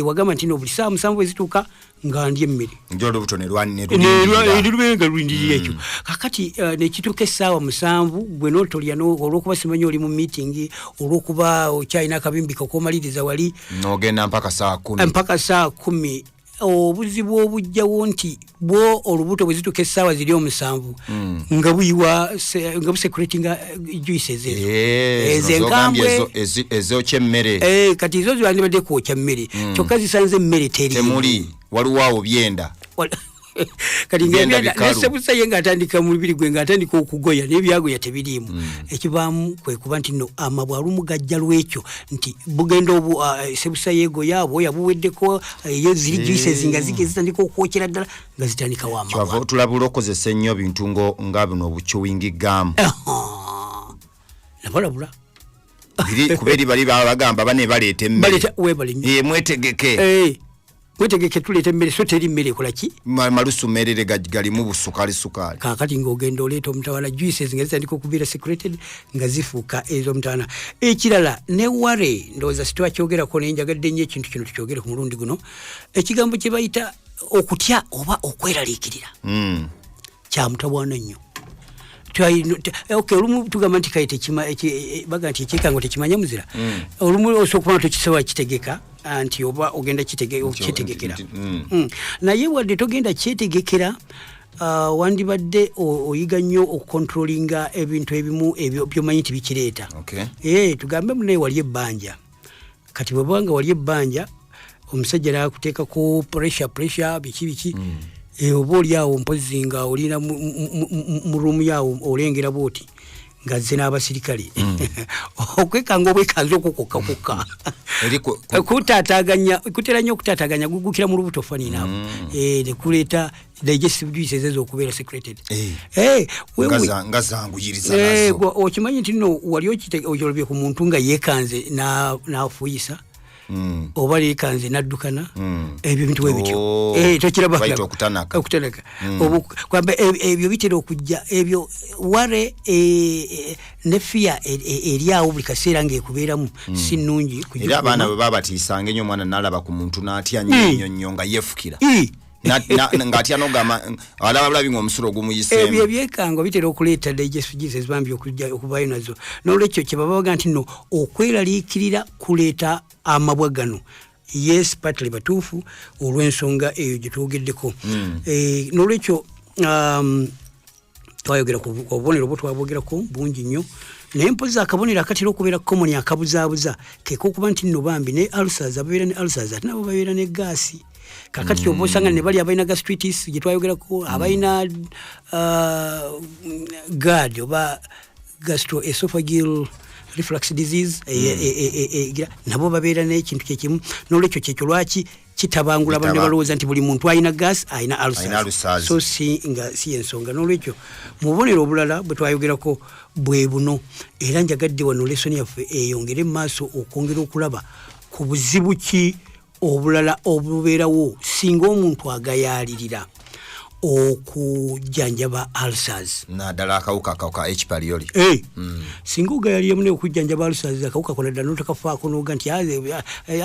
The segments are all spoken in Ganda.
wagamba ntino buli saa 7 ezituuka nga ndye emmere njolo buto ne lubenga lwindirira ekyo kakati nekituuka essaawa 7 gwe n'otolya olw'okuba simanyi oli mu meeting olw'okuba okyalina akabimbi k'omaliriza wali n'ogenda mpaka saa 10 obuzibu obujjawo nti bwo olubuto bwe zituuka essaawa ziri 7 nga buyiwa nga busecretinga juices ezenkambwe ezokya emmere kati izo zibadde kwokya mmere kyokka zisanze emmere temuli waliwo byenda kati ngenda nesebusa ye ng'atandika mu lubiri gwe ng'atandika okugoya n'ebyagoya tebiriimu ekibaamu kwe kuba nti no amabwa alumugajja lwekyo nti bugenda sebusa yegoya obwoya buweddeko eyo ziri juices nga zitandika okwokera ddala nga zitandika wamabwa kyava tulabula okozesa ennyo bintu nga bino obuchewing gum nabalabula kuberi bali bagamba bane baleeta emmere mwetegeke wetegeke tulete mmere so teri mmere kolaki malusu merere galimu busukali kakati ng'ogenda oleeta omutawala juices nga zitandika okubeera secreted nga zifuuka ez'omutawala ekirala ne ware ndowooza situwakyogerako naye njagadde nnyo ekintu kino tukyogere ku mulundi guno ekigambo kye bayita okutya oba okweraliikirira kya mutabwana nnyo olumu tugamba nti kayite baga nti ekikango tekimanya muzira olumu osookuba tokisobola kitegeka anti oba ogenda kyetegekera naye wadde togenda kyetegekera wandibadde oyiga nnyo okukontrolinga ebintu ebimu byomanyi nti bikireeta tugambe munaye wali ebbanja kati bwebanga wali ebbanja omusajja nakuteekako pressure biki oba oli awo mpozi nga olina mu ruumu yawo olengera bwoti nga zze n'abasirikale okwekanga obwekanza okukokakokka kutera nnyo okutaataganya gugukira mu lubuto faninaabo nekuleeta digestive juices ez'okubeera secreted nga zanguyiriza nazo okimanyi nti nno wali okyolobye ku muntu nga yeekanze n'afuuyisa oba leekanze naddukana ebyo bintu webityo okutanaka kwamba ebyo bitera okujja ebyo ware ne fiya eri awo buli kaseera ng'ekubeeramu si nnungi era abaana bwe babatiisanga ennyo omwana n'alaba ku muntu n'atya nnyo nga yeefukira ng'atya n'ogamba alabalabi ng'omusulo ogumuyiseemu ebyo ebyekango bitera okuleeta digestive juices bambi okuvaayo nazo n'olwekyo kye baba baga nti nno okweraliikirira kuleeta amabwa gano yes patly batuufu olw'ensonga eyo gye twogeddeko n'olwekyo twayogera ku bubonero bwe twabwogerako bungi nnyo naye mpozi akabonero akatera okubeera komoni akabuzaabuza kekokuba nti nno bambi ne ulcers ababeera ne ulcers ate nabo babeera ne gaasi kakati kyoba osanga ne bali abalina gastritis gye twayogerako abalina GERD oba gastroesophageal reflux disease nabo babeera n'ekintu kyekimu n'olwekyo kyekyo lwaki kitabangula banne balowooza nti buli muntu alina gas alina ulcers so si ensonga n'olwekyo mu bubonero obulala bwe twayogerako bwe buno era njagadde wano lesoni yaffe eyongere mu maaso okwongera okulaba ku buzibu ki obulala obubeerawo singa omuntu agayaalirira okujjanjaba ulcers naddala akawuka H. pylori singa ogayalira mune okujjanjaba ulcers akawuka kona ddala notakafaako noga nti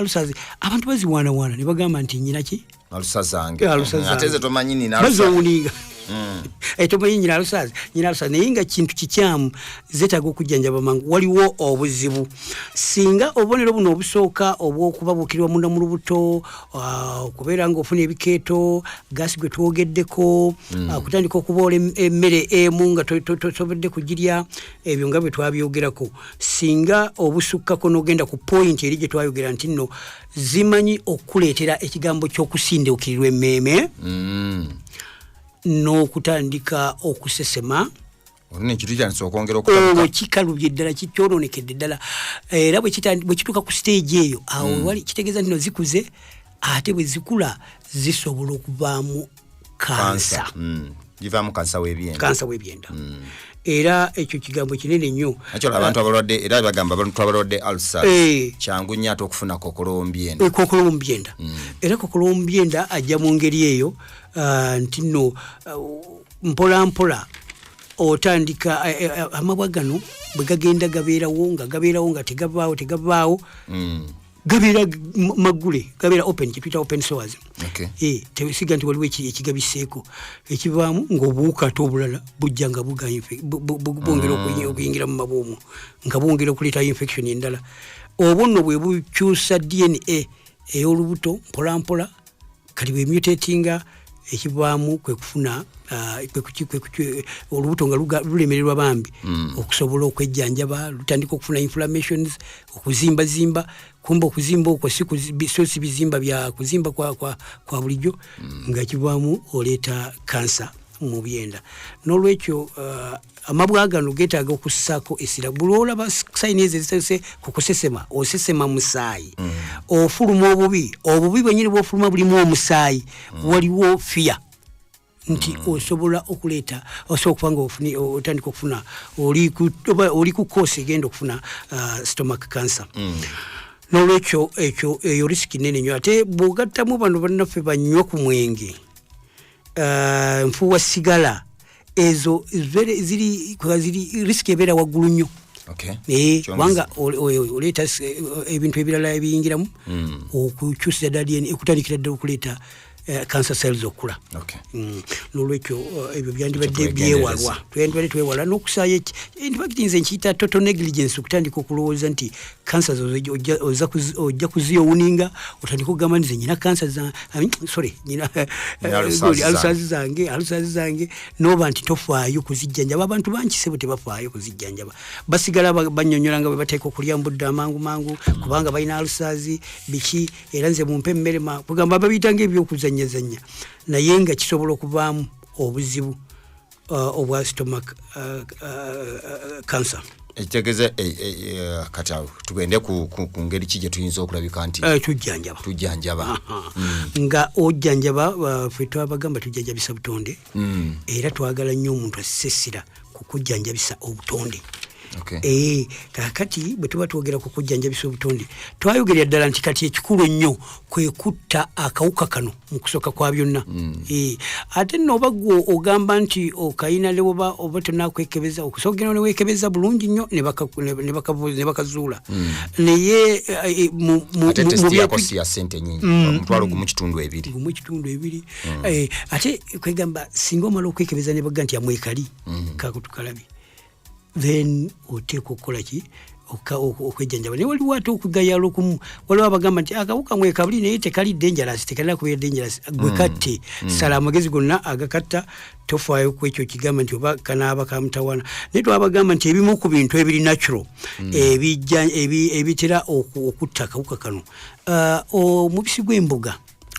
ulcers abantu baziwaanawaana ne bagamba nti nyina ki ulcers zange ate ze tomanyi nina bazowuninga tomanyi nyina ulcers naye nga kintu kikyamu zeetaaga okujjanjaba mangu waliwo obuzibu singa obubonero buno obusooka obw'okubabuukirwa munda mu lubuto okubeera ng'ofuna ebikeeto gaasi gwe twogeddeko kutandika okuboola emmere emu nga tosobodde kugirya ebyo nga bwe twabyogerako singa obusukkako n'ogenda ku point eri gye twayogera nti nno zimanyi okuleetera ekigambo ky'okusinduukirirwa emmeeme n'okutandika okusesema kikalubye ddala kikyononekedde ddala era bwe kituuka ku stage eyo awo wali kitegeeza nti no zikuze ate bwe zikula zisobola okuvaamu kansa givaamu kansa w'ebyenda era ekyo kigambo kinene nnyo abantu abalwadde era bagamba abantu abalwadde ulcers kyangu nnyo ate okufuna kokolombyenda era kokolombyenda ajja mu ngeri eyo nti nno mpola mpola otandika amabwa gano bwe gagenda gabeerawo nga tegavaawo gabira magule gabira open kitwita open source tewisiga nti waliwo ekigabiseeko ekivaamu ng'obuwuka ate obulala bujja nga bwongera okuyingira mu mabwomu nga bwongera okuleeta infection endala obwo nno bwe bukyusa DNA ey'olubuto mpolampola kati bwe mutatinga ekivaamu kwe kufuna olubuto nga lulemererwa bambi okusobola okwejjanjaba lutandika okufuna inflammations okuzimbazimba kumba okuzimba okwo si bizimba bya kuzimba kwa bulijjo nga kivaamu oleeta kansa mu byenda n'olwekyo amabwa gano getaaga okussaako essira buli olaba sayini ezo ezisese kukusesema osesema musaayi ofuluma obubi bwenyini bwofuluma bulimu omusaayi waliwo fiya nti osobola okuleeta osobola okuba nga otandika okufuna oli ku koosi egenda okufuna stomach cancer n'olwekyo ekyo eyo risiki nene nnyo ate bw'ogattamu bano bannaffe banywa ku mwenge nfuwa sigala ezo ziri risiki ebeera waggulu nnyo kubanga oleeta ebintu ebirala ebiyingiramu okukyusa ddala ekutandikira ddala okuleeta cancer cells okula n'olwekyo ebyo byandibadde byewalwa twendibadde twewala n'okusaayo nze nkiyita total negligence okutandika okulowooza nti cancer ojja kuziyowuninga otandika okugamba nti nyina cancer nyina alusaazi zange n'oba nti tofaayo kuzijjanjaba abantu bankisebo tebafaayo kuzijjanjaba basigala bannyonnyola nga bwe bateeka okulya mbudde amangu kubanga balina alusaazi biki era nze mumpe emmere kugamba babiyitanga ebyokuzanyazanya naye nga kisobola okuvaamu obuzibu obwa stomach cancer ekitegeeza kati tugende ku ngeri ki gye tuyinza okulabika nti tujjanjaba nga ojjanjaba ffe twabagamba tujjanjabisa butonde era twagala nnyo omuntu asesera ku kujjanjabisa obutonde kakati bwe tuba twogera ku kujjanjabisa obutonde twayogerera ddala nti kati ekikulu ennyo kwe kutta akawuka kano mu kusooka kwa byonna ate nno oba gwe ogamba nti okayina lewoba oba tonakwekebeza okusooka geno neweekebeza bulungi nnyo ne bakazuula naye ya sente nyingi omutwalo gumu kitundu ebiri ate kwegamba singa omala okwekebeza ne bagga nti amwekali kakutukalabi then oteeka okukola ki okwejjanjaba naye waliwo ate okugayala okumu waliwo abagamba nti akawuka mwekabuli naye tekali dangerous tekalina kubeera dangerous gwe katte sala amagezi gonna agakatta tofaayo ku ekyo kigamba nti oba kanaaba kamutawana naye twabagamba nti ebimu ku bintu ebiri natural ebitera okutta akawuka kano omubisi gw'emboga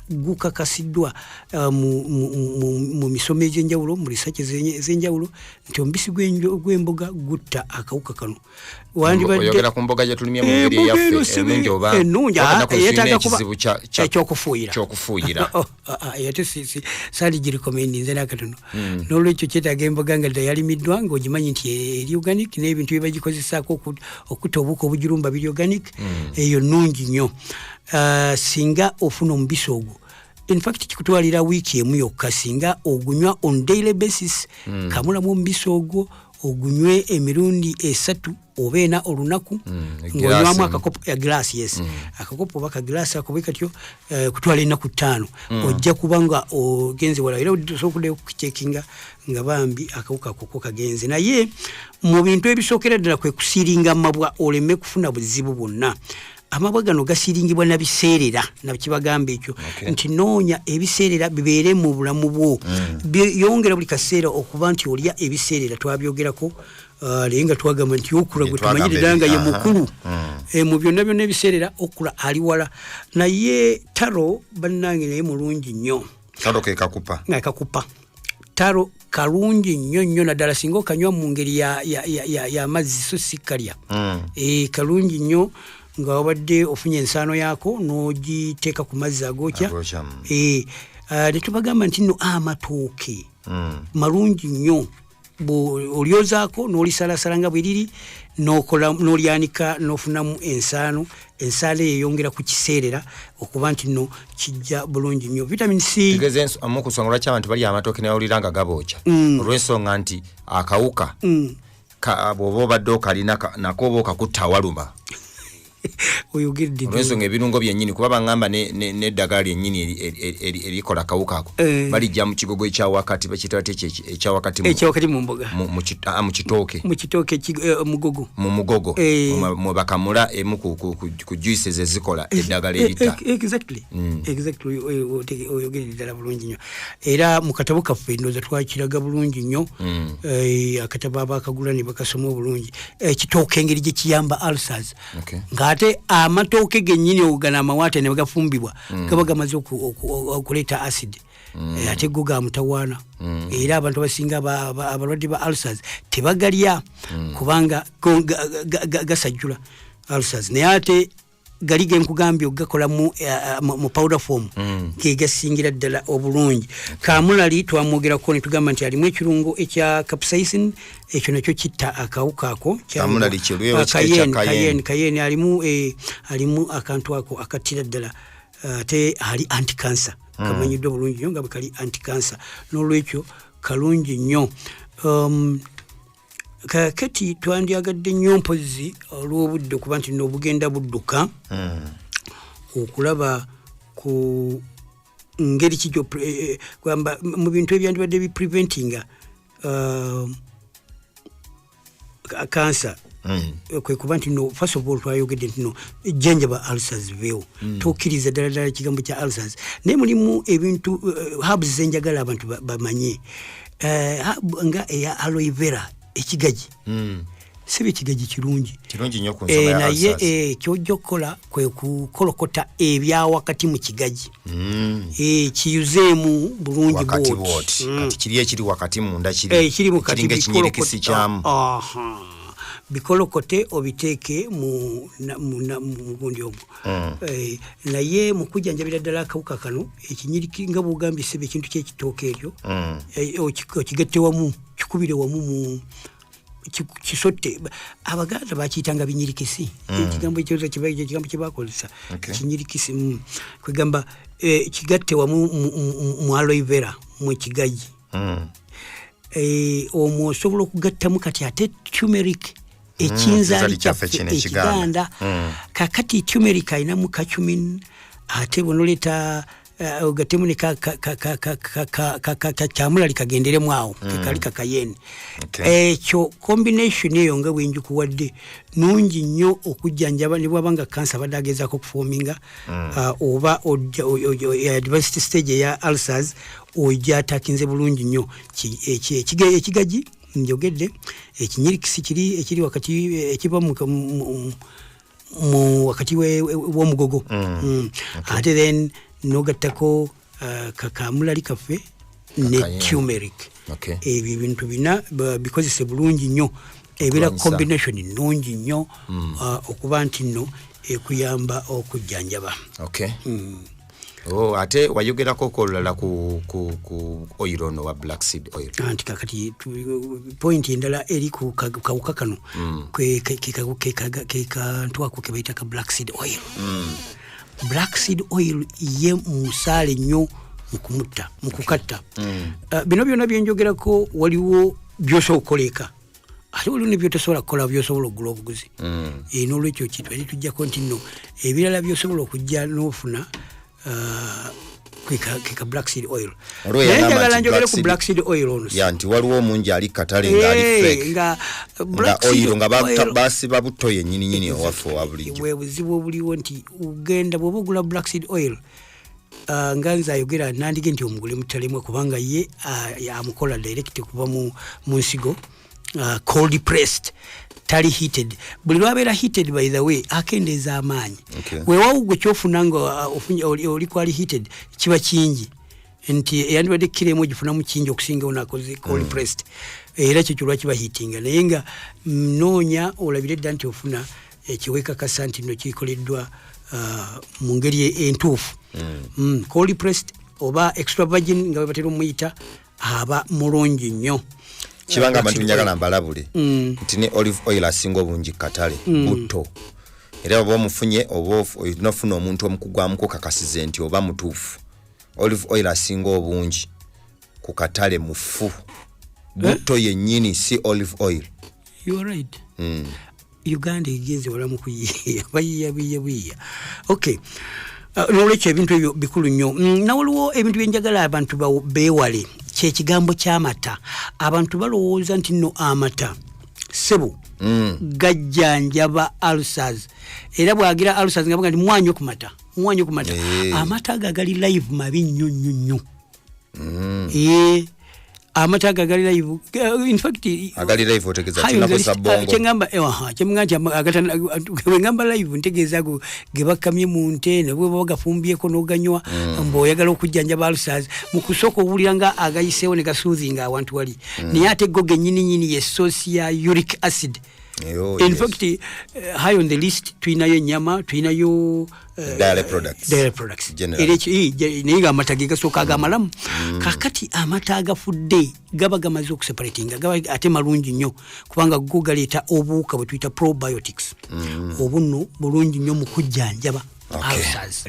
gukakasiddwa mu misomo egy'enjawulo mu research ez'enjawulo nti omubisi gw'emboga gutta akawuka kano oyogera ku mboga gyetulimye mu ngeri eyaffe ennungi yeetaaga kuba ekyokufuuyira ate saali girikomendi nze nakatono n'olwekyo kyetaaga emboga nga yalimiddwa ng'ogimanyi nti eri organic n'ebintu bye bagikozesaako okutta obuuka obugirumba biri organic eyo nnungi nnyo singa ofuna omubisi ogwo in fact kikutwalira wiiki emu yokka singa ogunywa on daily basis kamulamu omubisi ogwo ogunywe emirundi 3 oba 4 olunaku ng'onywamu akakopo ya glaasi akakopo oba kaglaasi ako bwe katyo kutwala ennaku 5 ojja kuba nga ogenze wala era osobola okukicekinga nga bambi akawuka ako kagenze naye mu bintu ebisookera ddala kwe kusiiringa amabwa oleme kufuna buzibu bwonna amabwa gano gasiringibwa na biseerera nakibagamba ekyo nti noonya ebiseerera bibeere mu bulamu bwo yongera buli kaseera okuba nti olya ebiseerera twabyogerako naye nga twagamba nti okula gwe tumanyire ddala nga ye mukulu mu byonna byonna ebiseerera okula ali wala naye taro bannange naye mulungi nnyo taro kekakupa taro kalungi nnyo naddala singa okanywa mu ngeri y'amazzi so si kalya kalungi nnyo nga wabadde ofunye ensaano yaako n'ogiteeka ku mazzi agookya ne tubagamba nti nno amatooke malungi nnyo olyozaako n'olisalasala nga bwe liri n'olyanika n'ofunamu ensaano eyo eyongera ku kiseerera okuba nti nno kijja bulungi nnyo vitamin C tegeze amukusonga lwaki abantu bali amatooke nayawulira nga gabookya olw'ensonga nti akawuka bw'oba obadde okalina nako oba okakutta awaluma oyogedde olwensonga ebirungo byennyini kuba bangamba n'eddagala lyennyini erikola kawuka ako balijja mu kigogo ekyawakati bakitwate ekyawakati mu mboga mu kitooke mugogo mu mugogo mwe bakamula emu ku juices ezikola eddagala erita exactly oyogedde ddala bulungi nnyo era mu katabo kaffe ndooza twakiraga bulungi nnyo akatabo abakagula ne bakasoma obulungi ekitooke engeri gye kiyamba ulcers ng'ate amatooke gennyini ogana amawaate ne bagafumbibwa gaba gamaze okuleeta acid ate go ga mutawaana era abantu abasinga abalwadde ba ulcers tebagalya kubanga gasajjula ulcers naye ate gali genkugambye okugakola mu powder form ge gasingira ddala obulungi kamulali twamwogerako ne tugamba nti alimu ekirungo ekya capsaicin ekyo nakyo kitta akawuka ako kayeni alimu akantu ako akattira ddala ate ali anti-cancer kamanyiddwa bulungi nnyo nga bwe kali anti-cancer n'olwekyo kalungi nnyo kakati twandyagadde nnyo mpozi olw'obudde okuba nti n'obugenda budduka okulaba ku ngeri kijjo kwamba mu bintu ebyandibadde bipreventinga cancer kwe kuba nti no first of all twayogedde nti no ejjanjaba ulcers veewo tokkiriza ddala ekigambo kya ulcers naye mulimu ebintu herbs zenjagala abantu bamanye nga eya aloe vera ekigaji sibe ekigaji kirungi nnyo ku nsonga ya ulcers naye kyojja okukola kwe kukolokota ebyawakati mu kigaji kiyuzeemu bulungi bwoti kati kiri ekiri wakati munda kiri mu kati ekinyirikisi kyamu bikolokote obiteeke mu gundi omwo naye mu kujjanjabira ddala akawuka kano ekinyiriki nga bwogambye sebe ekintu kyekitooke ekyo okigatte wamu kikubire wamu mu kisotte abaganda bakiyitanga binyirikisi ekigambo ekigambo kye bakozesa kinyirikisi kwegamba kigatte wamu mu aloe vera mu kigaji omwo osobola okugattamu kati ate turmeric ekinzaali kyaffe ekiganda kakati turmeric ayinamu kacumin ate bonoleeta ogatemu ne kyamulali kagenderemu awo kekali kakayeni ekyo combination eyo nga bwenjikuwadde nungi nnyo okujjanjaba ne bwabanga kansa badde agezaako okufoominga oba advanced stage eya ulcers ojja atakinze bulungi nnyo ekigaji njogedde ekinyirikisi ekiri wakati ekiva mu wakati w'omugogo ate then nogattako kakamulali kaffe ne turmeric ebyo ebintu bina bikozese bulungi nnyo ebeera combination nnungi nnyo okuba nti nno ekuyamba okujjanjaba ate wayogerako kolala ku oil ono wa black seed oil anti kakati point endala eri ku kawuka kano kantu ako ke bayita ka black seed oil black seed oil ye musaale nnyo mu kukatta bino byonna byenjogerako waliwo byosobola okukoleka ate waliwo ne byotosobola kukola byosobola okugula obuguzi n'olwekyo kintu eri tujjako nti nno ebirala byosobola okujja n'ofuna keka black seed oil naye njagala njogere ku black seed oil ono nti waliwo omungi ali katale ng'ali fake nga oil nga basiba butto yennyini owaffe owa bulijjo webuzibu obuliwo nti ugenda bw'oba ogula black seed oil nga nze ayogera nandige nti omugule mutalemu kubanga ye amukola direct kuva mu nsigo cold pressed tali heated buli lwabeera heated by the way akendeeza amaanyi weewawo gwe kyofuna nga oli kwali heated kiba kingi nti yandibadde kiremu ogifunamu kingi okusinga onakoze cold pressed era kyo kyolwa kiba heatinga naye nga noonya olabire dda nti ofuna ekiwekakasa nti nno kikoleddwa mu ngeri entuufu cold pressed oba extra virgin nga webatera omuyita aba mulungi nnyo kibanga abantu njagala mbalabule nti ne olive oil asinga obungi katale butto era oba omufunye oba nofuna omuntu omukugwamuko kakasize nti oba mutuufu olive oil asinga obungi ku katale mufu butto yennyini si olive oil you are right Uganda igenze wala mu kuyiya bayiya okay nolekyo ebintu ebyo bikulu nnyo nawaliwo ebintu byenjagala abantu beewale kyekigambo ky'amata abantu balowooza nti nno amata sebo gajjanjaba ulcers era bwagira ulcers nga bagandi mwanyo ku mata amata gagali live mabi nnyo amata gagali live in fact agali live otegeza tinako sabongo kyengamba ngamba live ntegeza go gebakamye mu nte ne bwe bagafumbyeko n'oganywa mbo yagala okujjanja ulcers mu kusoko obuliranga agayisewo ne gasoothing abantu wali niye ate go genyini ye source ya uric acid. In fact, high on the list, tuinayo nyama, tuinayo dairy products. Niga amata soka agamalam. Kakati amata agafudde gaba gamaze okuseparatinga gaba ate malungi nnyo kubanga go galeta obuuka bwe tuyita probiotics. Obunno bulungi nnyo mu kujjanjaba ulcers.